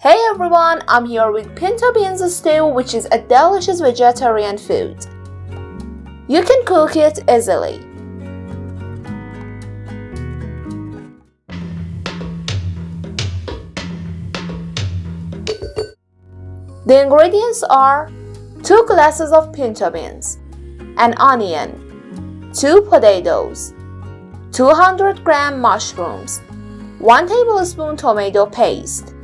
Hey everyone, I'm here with pinto beans stew, which is a delicious vegetarian food. You can cook it easily. The ingredients are 2 glasses of pinto beans, an onion, 2 potatoes, 200 gram mushrooms, 1 tablespoon tomato paste,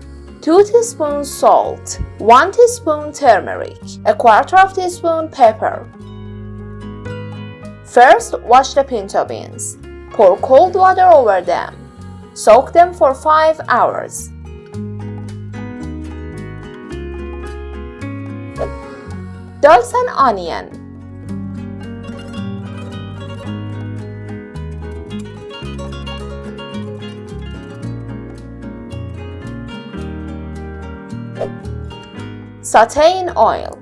2 teaspoons salt, 1 teaspoon turmeric, a quarter of teaspoon pepper. First, wash the pinto beans. Pour cold water over them. Soak them for 5 hours. Dice an onion. Sauté in oil.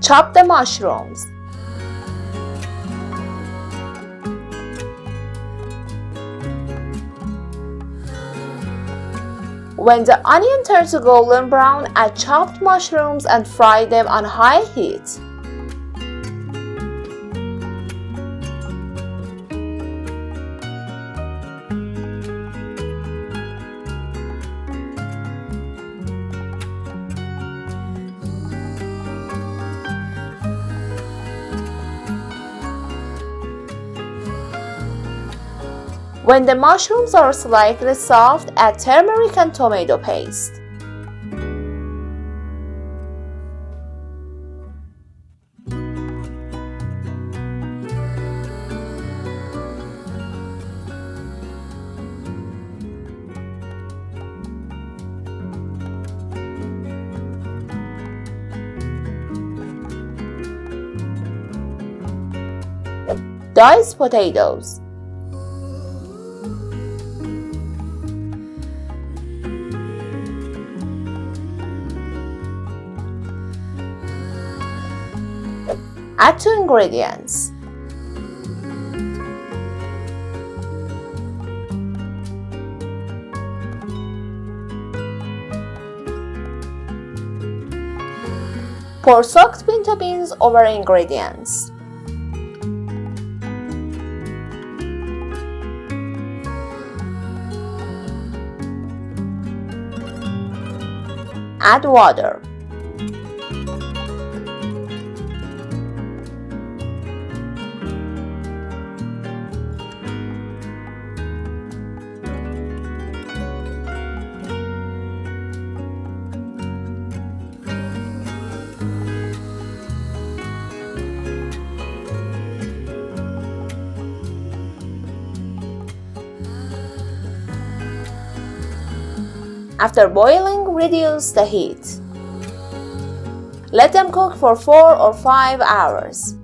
Chop the mushrooms. When the onion turns golden brown, add chopped mushrooms and fry them on high heat. When the mushrooms are slightly soft, add turmeric and tomato paste. Dice potatoes. Add 2 ingredients. Pour soaked pinto beans over ingredients. Add water. After boiling, reduce the heat. Let them cook for 4 or 5 hours.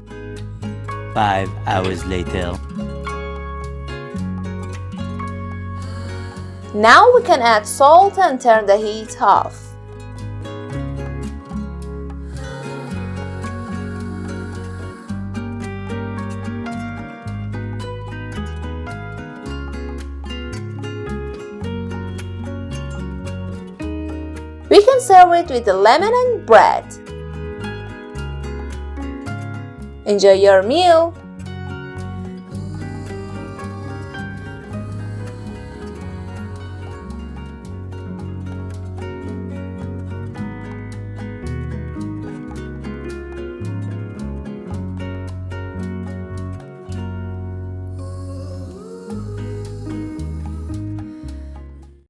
5 hours later. Now we can add salt and turn the heat off. We can serve it with lemon and bread. Enjoy your meal!